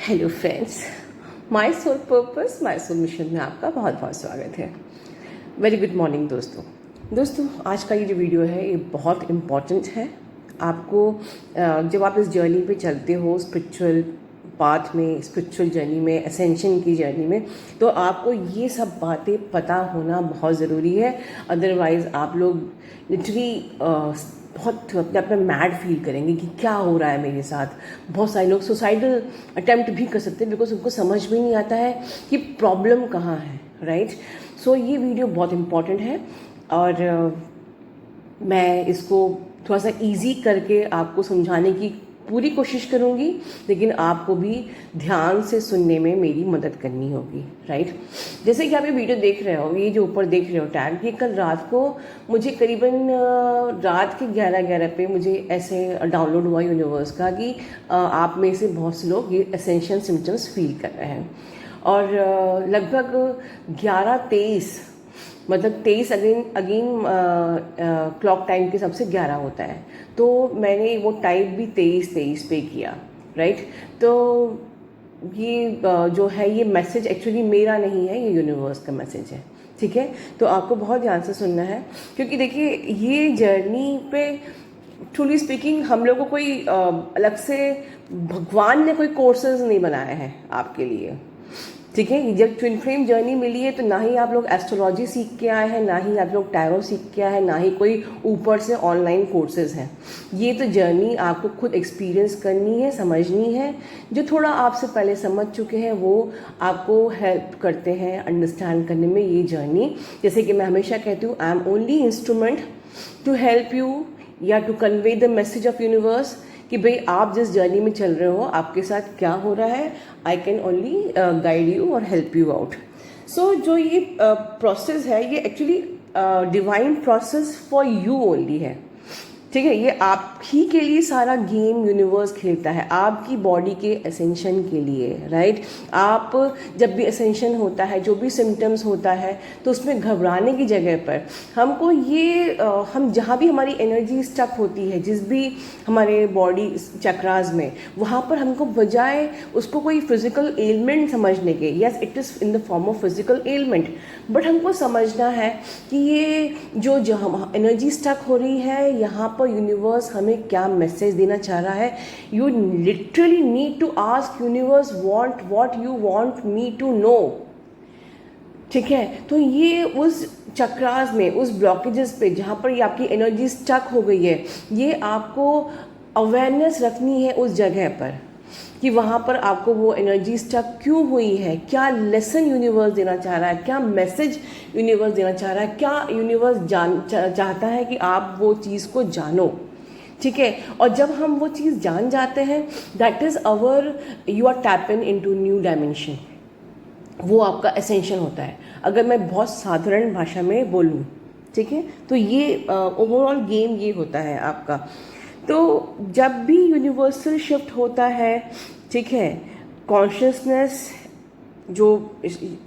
Hello friends, my soul purpose my soul mission में आपका बहुत बहुत स्वागत है। वेरी गुड मॉर्निंग दोस्तों, आज का ये जो वीडियो है ये बहुत इम्पॉर्टेंट है। आपको जब आप इस जर्नी पे चलते हो, स्पिरिचुअल पाथ में, स्पिरिचुअल जर्नी में, असेंशन की जर्नी में, तो आपको ये सब बातें पता होना बहुत ज़रूरी है। अदरवाइज़ आप लोग लिटरली बहुत अपने आप में मैड फील करेंगे कि क्या हो रहा है मेरे साथ। बहुत सारे लोग सुसाइडल अटेम्प्ट भी कर सकते हैं बिकॉज उनको समझ में नहीं आता है कि प्रॉब्लम कहाँ है, राइट। सो ये वीडियो बहुत इम्पॉर्टेंट है और मैं इसको थोड़ा सा इजी करके आपको समझाने की पूरी कोशिश करूँगी, लेकिन आपको भी ध्यान से सुनने में मेरी मदद करनी होगी, राइट। जैसे कि आप ये वीडियो देख रहे हो, ये जो ऊपर देख रहे हो टैग, ये कल रात को मुझे करीबन रात के 11 पे मुझे ऐसे डाउनलोड हुआ यूनिवर्स का कि आप में से बहुत से लोग ये एसेंशियल सिम्टम्स फील कर रहे हैं। और लगभग 11:23 मतलब 23 अगेन क्लॉक टाइम के सबसे 11 होता है, तो मैंने वो टाइप भी 23 पे किया, राइट। तो ये जो है ये मैसेज एक्चुअली मेरा नहीं है, ये यूनिवर्स का मैसेज है, ठीक है। तो आपको बहुत ध्यान से सुनना है, क्योंकि देखिए ये जर्नी पे ट्रूली स्पीकिंग हम लोगों को कोई अलग से भगवान ने कोई कोर्सेज नहीं बनाए हैं आपके लिए, ठीक है। जब ट्विन फ्लेम जर्नी मिली है तो ना ही आप लोग एस्ट्रोलॉजी सीख के आए हैं, ना ही आप लोग टैरो सीख के आए हैं, ना ही कोई ऊपर से ऑनलाइन कोर्सेज हैं। ये तो जर्नी आपको खुद एक्सपीरियंस करनी है, समझनी है। जो थोड़ा आपसे पहले समझ चुके हैं वो आपको हेल्प करते हैं अंडरस्टैंड करने में ये जर्नी। जैसे कि मैं हमेशा कहती हूँ, I am only instrument to help you या to convey the message of universe कि भाई आप जिस जर्नी में चल रहे हो आपके साथ क्या हो रहा है। I can only guide you और हेल्प यू आउट। सो जो ये प्रोसेस है ये actually divine process for you only है, ठीक है। ये आप ही के लिए सारा गेम यूनिवर्स खेलता है, आपकी बॉडी के असेंशन के लिए, राइट। आप जब भी असेंशन होता है, जो भी सिम्टम्स होता है, तो उसमें घबराने की जगह पर हमको ये हम जहाँ भी हमारी एनर्जी स्टक होती है, जिस भी हमारे बॉडी चक्रास में, वहाँ पर हमको बजाय उसको कोई फिजिकल एलिमेंट समझने के, yes it is in the form of physical element, but हमको समझना है कि ये जो एनर्जी स्टक हो रही है यहाँ यूनिवर्स हमें क्या मैसेज देना चाह रहा है। You literally need to ask universe what you want me to know, ठीक है। तो ये उस चक्रास में, उस ब्लॉकेजेस पे जहाँ पर ये आपकी एनर्जी स्टक हो गई है, ये आपको अवेयरनेस रखनी है उस जगह पर कि वहाँ पर आपको वो एनर्जी स्टक क्यों हुई है, क्या लेसन यूनिवर्स देना चाह रहा है, क्या मैसेज यूनिवर्स देना चाह रहा है, क्या यूनिवर्स चाहता है कि आप वो चीज़ को जानो, ठीक है। और जब हम वो चीज़ जान जाते हैं, that is our you are tapping into new dimension. वो आपका एसेंशन होता है, अगर मैं बहुत साधारण भाषा में बोलूँ, ठीक है। तो ये ओवरऑल गेम ये होता है आपका। तो जब भी यूनिवर्सल शिफ्ट होता है, ठीक है, कॉन्शियसनेस जो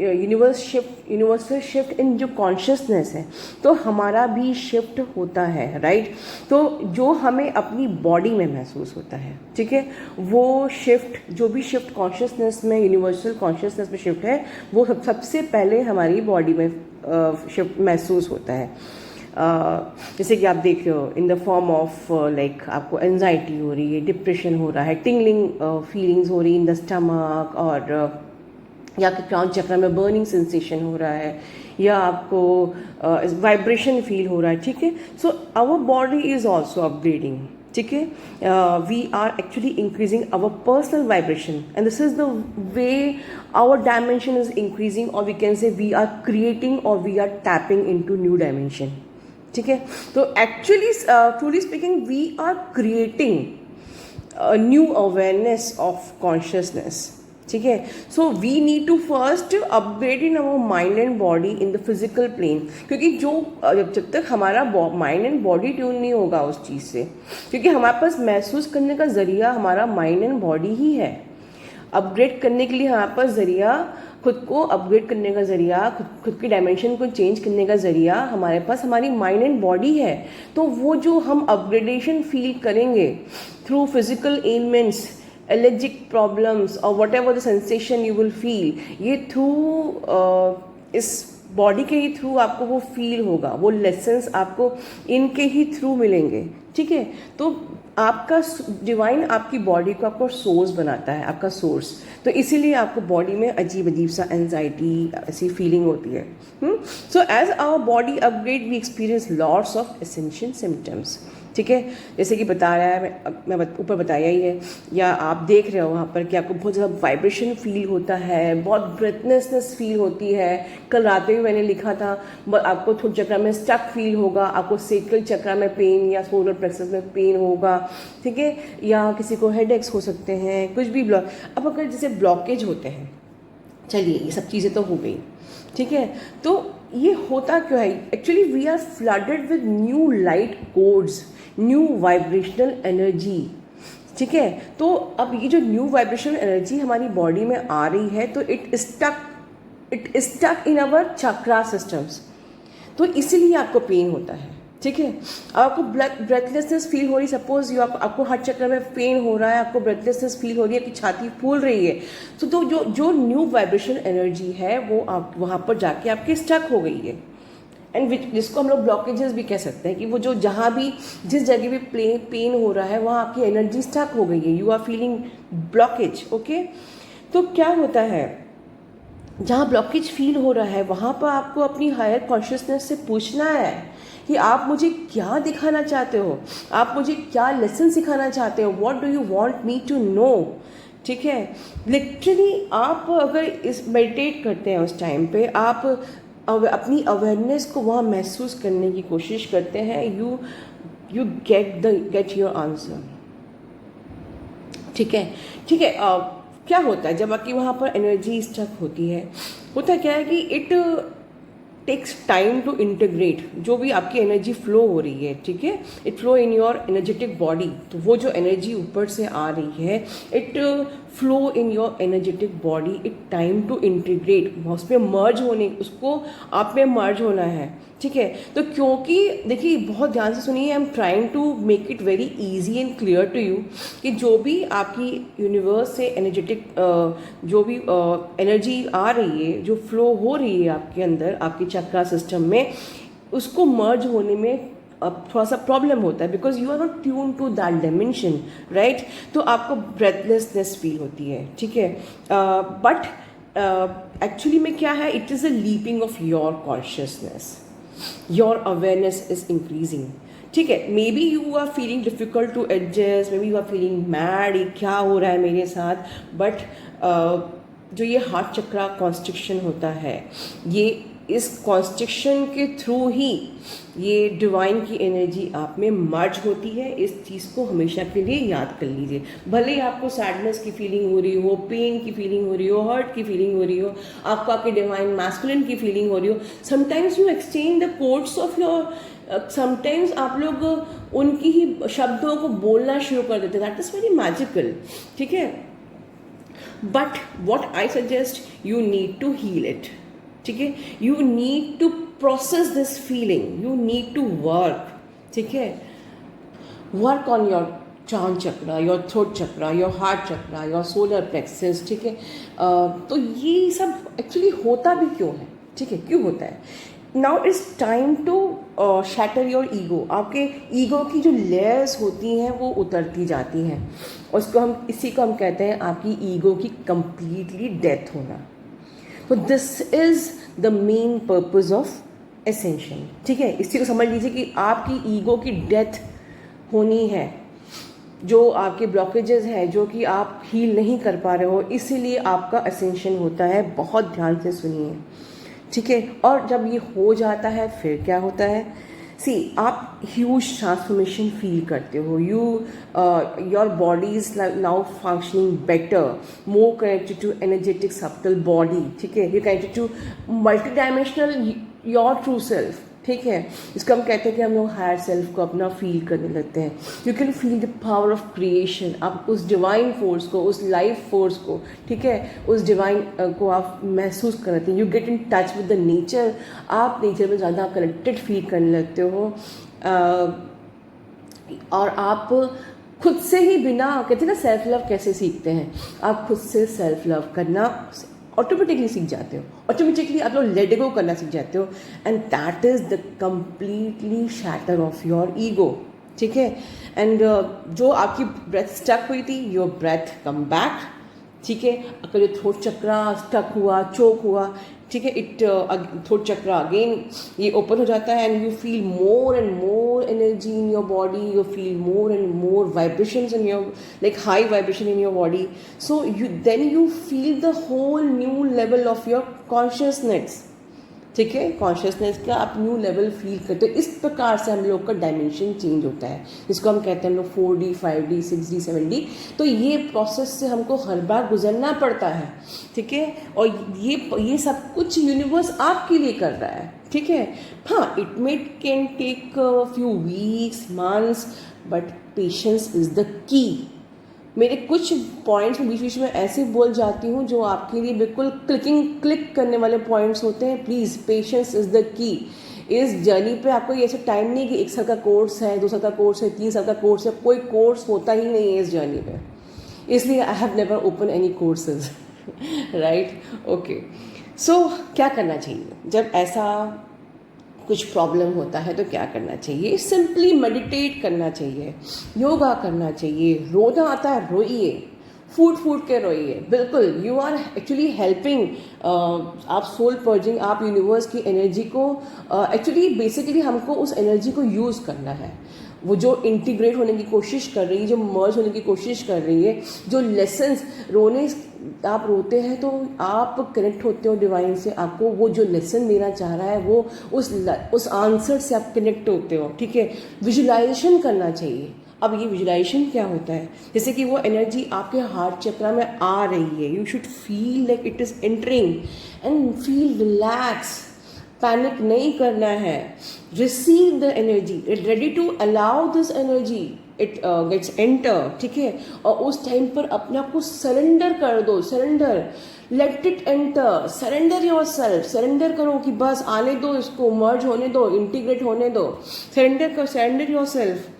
यूनिवर्सल शिफ्ट इन जो कॉन्शियसनेस है, तो हमारा भी शिफ्ट होता है, राइट। तो जो हमें अपनी बॉडी में महसूस होता है, ठीक है, वो शिफ्ट, जो भी शिफ्ट कॉन्शियसनेस में, यूनिवर्सल कॉन्शियसनेस में शिफ्ट है, वो सबसे पहले हमारी बॉडी में शिफ्ट महसूस होता है। जैसे कि आप देख रहे हो in the form of like आपको एंजाइटी हो रही है, डिप्रेशन हो रहा है, टिंगलिंग फीलिंग्स हो रही है इन द स्टमक, और या कि क्राउन चक्र में बर्निंग सेंसेशन हो रहा है, या आपको वाइब्रेशन फील हो रहा है, ठीक है। So our body is also upgrading, ठीक है। We are actually increasing our personal vibration and this is the way our dimension is increasing, और we can say we are creating और we are tapping into new dimension, ठीक है। तो actually truly speaking we are creating new awareness of consciousness, ठीक है। So we need to first upgrade in our mind and body in the physical plane, क्योंकि जो जब तक हमारा माइंड एंड बॉडी ट्यून नहीं होगा उस चीज़ से, क्योंकि हमारे पास महसूस करने का ज़रिया हमारा माइंड एंड बॉडी ही है। अपग्रेड करने के लिए हमारे पास ज़रिया, खुद को अपग्रेड करने का ज़रिया, खुद की डायमेंशन को चेंज करने का ज़रिया हमारे पास हमारी माइंड एंड बॉडी है। तो वो जो हम अपग्रेडेशन फील करेंगे through physical elements, allergic problems और whatever the sensation you will feel, ये थ्रू इस बॉडी के ही थ्रू आपको वो फील होगा, वो लेसन्स आपको इनके ही थ्रू मिलेंगे, ठीक है। तो आपका डिवाइन आपकी बॉडी को आपका सोर्स बनाता है, आपका सोर्स, तो इसीलिए आपको बॉडी में अजीब अजीब सा एंजाइटी ऐसी फीलिंग होती है। So as our body upgrade we experience lots of essential symptoms, ठीक है। जैसे कि बता रहा है, मैं ऊपर बताया ही है, या आप देख रहे हो वहाँ पर कि आपको बहुत ज़्यादा वाइब्रेशन फील होता है, बहुत ब्रेथनेसनेस फील होती है। कल रात में भी मैंने लिखा था आपको थोड़ा चक्र में स्टक फील होगा, आपको सेक्रल चक्र में पेन या सोलर प्लेक्सस में पेन होगा, ठीक है, या किसी को हेडेक्स हो सकते हैं, कुछ भी ब्लॉक। अब अगर जैसे ब्लॉकेज होते हैं, चलिए ये सब चीज़ें तो हो गई, ठीक है। तो ये होता क्यों है? Actually we are flooded with new light codes, new vibrational energy, ठीक है। तो अब ये जो न्यू वाइब्रेशनल एनर्जी हमारी बॉडी में आ रही है, तो it is stuck in our chakra systems, तो इसीलिए आपको पेन होता है, ठीक है। अब आपको ब्रेथलेसनेस फील हो रही, सपोज यू आपको हार्ट चक्र में पेन हो रहा है, आपको ब्रेथलेसनेस फील हो रही है, आपकी छाती फूल रही है, तो जो न्यू वाइब्रेशन एनर्जी है वो आप वहाँ पर जाके आपकी स्टक हो गई है, एंड जिसको हम लोग ब्लॉकेजेस भी कह सकते हैं, कि वो जो जहाँ भी जिस जगह भी पेन हो रहा है वहाँ आपकी एनर्जी स्टक हो गई है, you are feeling blockage, okay. तो क्या होता है, जहाँ ब्लॉकेज फील हो रहा है वहाँ पर आपको अपनी हायर कॉन्शियसनेस से पूछना है कि आप मुझे क्या दिखाना चाहते हो, आप मुझे क्या लेसन सिखाना चाहते हो, what do you want me to know, ठीक है। लिटरली आप अगर इस मेडिटेट करते हैं उस टाइम पे, आप अपनी अवेयरनेस को वहाँ महसूस करने की कोशिश करते हैं, यू गेट योर आंसर, ठीक है, ठीक है। क्या होता है जब आपकी वहाँ पर एनर्जी स्टक होती है, होता क्या है कि it takes time to integrate, जो भी आपकी एनर्जी फ्लो हो रही है, ठीक है, it flow in your energetic body, तो वो जो एनर्जी ऊपर से आ रही है, it flow in your energetic body, it time to integrate, उसमें मर्ज होने, उसको आप में मर्ज होना है, ठीक है। तो क्योंकि देखिए बहुत ध्यान से सुनिए, I am trying to make it very easy and clear to you, कि जो भी आपकी यूनिवर्स से एनर्जेटिक जो भी एनर्जी आ रही है, जो फ्लो हो रही है आपके अंदर, आपके चक्रा सिस्टम में, उसको मर्ज होने में अब थोड़ा सा प्रॉब्लम होता है, because you are not tune to that dimension, right. तो आपको ब्रेथलेसनेस फील होती है, ठीक है। बट एक्चुअली में क्या है, it is a leaping of your consciousness, your awareness is increasing, ठीक है। Maybe you are feeling difficult to adjust, maybe you are feeling mad, ये क्या हो रहा है मेरे साथ, बट जो ये हार्ट चक्रा कॉन्स्ट्रिक्शन होता है, ये इस कॉन्स्ट्रिक्शन के थ्रू ही ये डिवाइन की एनर्जी आप में मर्ज होती है। इस चीज़ को हमेशा के लिए याद कर लीजिए, भले ही आपको सैडनेस की फीलिंग हो रही हो, पेन की फीलिंग हो रही हो, हर्ट की फीलिंग हो रही हो, आपको आपके डिवाइन मैस्कुलिन की फीलिंग हो रही हो, sometimes you exchange the codes of your, sometimes आप लोग उनकी ही शब्दों को बोलना शुरू कर देते हैं, दैट इज़ वेरी मैजिकल, ठीक है। But what I suggest, you need to heal it, ठीक है, you need to process this feeling, you need to work, ठीक है, वर्क ऑन योर चांद chakra, your throat chakra, your heart chakra, your solar plexus, ठीक है। तो ये सब एक्चुअली होता भी क्यों है, ठीक है, क्यों होता है? Now it's time to shatter your ego, आपके ईगो की जो लेयर्स होती हैं वो उतरती जाती हैं, और इसी को हम कहते हैं आपकी ईगो की कंप्लीटली डेथ होना। तो this is the main purpose of ascension, ठीक है। इसी को समझ लीजिए कि आपकी ईगो की डेथ होनी है, जो आपके ब्लॉकेजेस हैं, जो कि आप हील नहीं कर पा रहे हो, इसीलिए आपका एसेंशन होता है। बहुत ध्यान से सुनिए, ठीक है। और जब ये हो जाता है फिर क्या होता है, सी आप ह्यूज ट्रांसफॉर्मेशन फील करते हो, your body is now functioning better, more connected to energetic subtle body, ठीक है, you connected to multi dimensional your true self, ठीक है। इसको हम कहते हैं कि हम लोग हायर सेल्फ को अपना फील करने लगते हैं। You can feel the power of creation, आप उस डिवाइन फोर्स को, उस लाइफ फोर्स को, ठीक है, उस डिवाइन को आप महसूस करते हैं। You get in touch with the nature, आप नेचर में ज़्यादा कनेक्टेड फील करने लगते हो, और आप खुद से ही बिना, कहते हैं ना सेल्फ लव कैसे सीखते हैं, आप खुद से सेल्फ लव करना ऑटोमेटिकली सीख जाते हो, ऑटोमेटिकली आप लोग लेट गो करना सीख जाते हो, and that is the completely shatter of your ego, ठीक है। एंड जो आपकी ब्रेथ स्टक हुई थी, योर ब्रेथ कम बैक, ठीक है। अगर ये थ्रोट चक्रा स्टक हुआ, चोक हुआ, ठीक है, इट थ्रोट चक्रा अगेन ये ओपन हो जाता है, and you feel more and more energy in your body, you feel more and more vibrations in your, like high vibration in your body, so you then you feel the whole new level of your consciousness, ठीक है। Consciousness का आप new level feel करते हो। इस प्रकार से हम लोग का डायमेंशन चेंज होता है, जिसको हम कहते हैं हम लोग 4D 5D 6D 7D। तो ये प्रोसेस से हमको हर बार गुजरना पड़ता है, ठीक है। और ये सब कुछ यूनिवर्स आपके लिए कर रहा है, ठीक है। हाँ, it may can take few weeks months, but patience is the key. मेरे कुछ पॉइंट्स में बीच बीच में ऐसे बोल जाती हूँ जो आपके लिए बिल्कुल क्लिक करने वाले पॉइंट्स होते हैं। Please, patience is the key. इस जर्नी पे आपको ये ऐसा टाइम नहीं कि 1 साल का कोर्स है, 2 साल का कोर्स है, 3 साल का कोर्स है, कोई कोर्स होता ही नहीं है इस जर्नी पे। इसलिए I have never open any courses, right. Okay, so क्या करना चाहिए जब ऐसा कुछ प्रॉब्लम होता है? तो क्या करना चाहिए? सिंपली मेडिटेट करना चाहिए, योगा करना चाहिए, रोना आता है रोइए, फूट के रोइए, बिल्कुल। यू आर एक्चुअली हेल्पिंग, आप सोल पर्जिंग, आप यूनिवर्स की एनर्जी को एक्चुअली बेसिकली हमको उस एनर्जी को यूज़ करना है। वो जो इंटीग्रेट होने की कोशिश कर रही है, जो मर्ज होने की कोशिश कर रही है, जो लेसन्स रोने, आप रोते हैं तो आप कनेक्ट होते हो डिवाइन से, आपको वो जो लेसन देना चाह रहा है वो उस आंसर से आप कनेक्ट होते हो, ठीक है। विजुलाइजेशन करना चाहिए। अब ये विजुलाइजेशन क्या होता है? जैसे कि वो एनर्जी आपके हार्ट चक्र में आ रही है, you should feel like it is entering and feel relax. Panic नहीं करना है, receive the energy, ready to allow this energy it gets enter, ठीक है। और उस टाइम पर अपने आप को सरेंडर कर दो, surrender, let it enter, surrender your self, surrender करो कि बस आने दो, इसको मर्ज होने दो, इंटीग्रेट होने दो, सरेंडर कर, surrender your self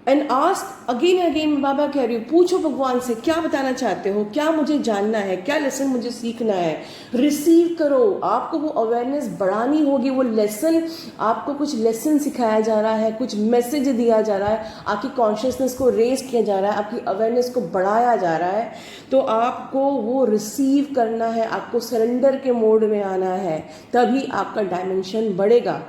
and ask again again. बाबा कह रही हूँ, पूछो भगवान से क्या बताना चाहते हो, क्या मुझे जानना है, क्या लेसन मुझे सीखना है। रिसीव करो, आपको वो अवेयरनेस बढ़ानी होगी। वो लेसन, आपको कुछ लेसन सिखाया जा रहा है, कुछ मैसेज दिया जा रहा है, आपकी कॉन्शियसनेस को रेज किया जा रहा है, आपकी अवेयरनेस को बढ़ाया जा रहा है, तो आपको वो रिसीव करना है, आपको सरेंडर के मोड में आना है, तभी आपका डायमेंशन बढ़ेगा,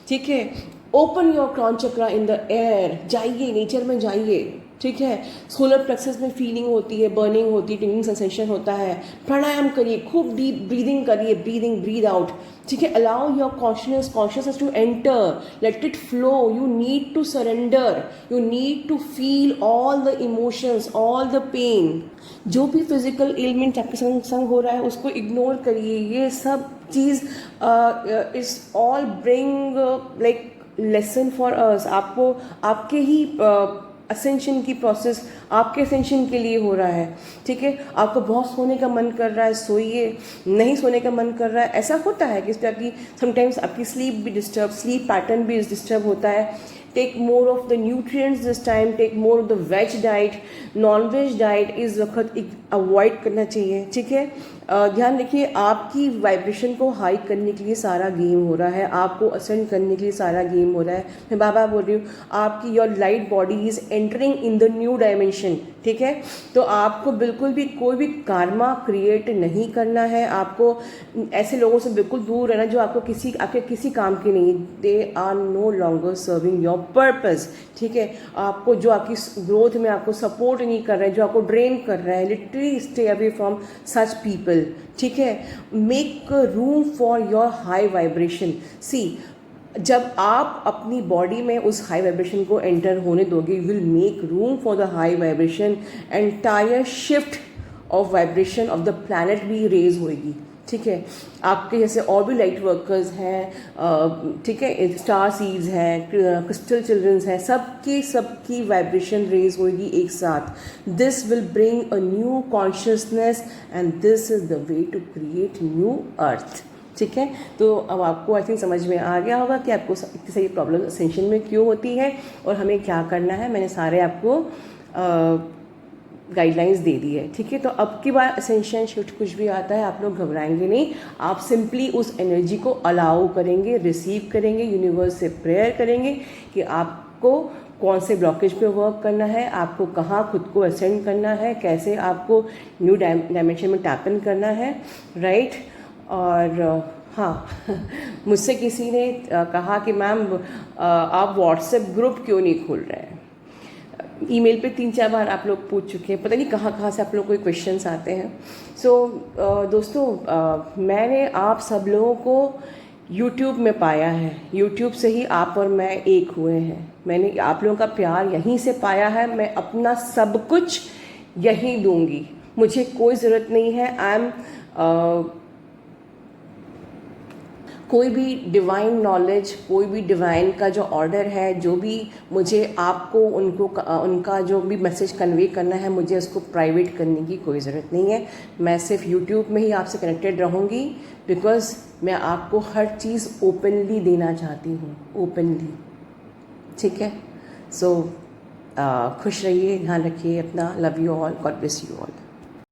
ठीक है। Open your crown chakra in the air, जाइए नेचर में जाइए, ठीक है। सोलर प्लेक्सस में फीलिंग होती है, बर्निंग होती है, टिंगिंग सेंसेशन होता है। प्राणायाम करिए, खूब डीप ब्रीदिंग करिए, ब्रीदिंग ब्रीद आउट, ठीक है। Allow your consciousness to enter, let it flow. You need to surrender, you need to feel all the emotions, all the pain. जो भी फिजिकल एलिमेंट आपके संग हो रहा है उसको इग्नोर करिए। ये सब चीज़ is all bring like lesson for us. आपको आपके ही असेंशन की प्रोसेस आपके असेंशन के लिए हो रहा है, ठीक है। आपको बहुत सोने का मन कर रहा है, सोइए। नहीं सोने का मन कर रहा है, ऐसा होता है कि इस पर आपकी समटाइम्स आपकी स्लीप भी डिस्टर्ब, स्लीप पैटर्न भी डिस्टर्ब होता है। Take more of the nutrients this time, take more of the veg diet, non veg diet इस वक्त अवॉइड करना चाहिए, ठीक है। ध्यान रखिए, आपकी वाइब्रेशन को हाई करने के लिए सारा गेम हो रहा है, आपको असेंड करने के लिए सारा गेम हो रहा है। मैं बाबा बोल रही हूँ, आपकी your light body is entering in the new dimension, ठीक है। तो आपको बिल्कुल भी कोई भी कार्मा क्रिएट नहीं करना है। आपको ऐसे लोगों से बिल्कुल दूर रहना जो आपको आपके किसी काम के नहीं, they are no longer serving your purpose, ठीक है। आपको जो आपकी ग्रोथ में आपको सपोर्ट नहीं कर रहे हैं, जो आपको ड्रेन कर रहे हैं, literally stay away from such people, ठीक है। Make room for your high vibration. See, जब आप अपनी बॉडी में उस हाई वाइब्रेशन को एंटर होने दोगे, you will make room for the high vibration, entire shift of vibration of the planet भी रेज होएगी, ठीक है। आपके जैसे और भी लाइट वर्कर्स हैं, ठीक है, स्टार सीड्स हैं, क्रिस्टल चिल्ड्रंस हैं, सबकी वाइब्रेशन रेज होगी एक साथ। This will bring a new consciousness and this is the way to create new earth, ठीक है। तो अब आपको आई थिंक समझ में आ गया होगा कि आपको इतनी सारी प्रॉब्लम असेंशन में क्यों होती है और हमें क्या करना है। मैंने सारे आपको गाइडलाइंस दे दी है, ठीक है। तो अब की बार असेंशन शिफ्ट कुछ भी आता है, आप लोग घबराएंगे नहीं, आप सिंपली उस एनर्जी को अलाउ करेंगे, रिसीव करेंगे, यूनिवर्स से प्रेयर करेंगे कि आपको कौन से ब्लॉकेज पे वर्क करना है, आपको कहाँ खुद को असेंड करना है, कैसे आपको न्यू डायमेंशन में टैप इन करना है, राइट। और हाँ मुझसे किसी ने कहा कि मैम आप व्हाट्सएप ग्रुप क्यों नहीं खोल रहे हैं। ईमेल पे 3-4 बार आप लोग पूछ चुके हैं, पता नहीं कहाँ कहाँ से आप लोग को क्वेश्चंस आते हैं। सो दोस्तों मैंने आप सब लोगों को YouTube में पाया है, YouTube से ही आप और मैं एक हुए हैं। मैंने आप लोगों का प्यार यहीं से पाया है, मैं अपना सब कुछ यहीं दूंगी, मुझे कोई ज़रूरत नहीं है। आई एम कोई भी डिवाइन नॉलेज, कोई भी डिवाइन का जो ऑर्डर है, जो भी मुझे आपको उनका जो भी मैसेज कन्वे करना है, मुझे उसको प्राइवेट करने की कोई ज़रूरत नहीं है। मैं सिर्फ यूट्यूब में ही आपसे कनेक्टेड रहूँगी, बिकॉज़ मैं आपको हर चीज़ ओपनली देना चाहती हूँ, ओपनली, ठीक है। सो खुश रहिए, ध्यान रखिए अपना, love you all, God bless you all.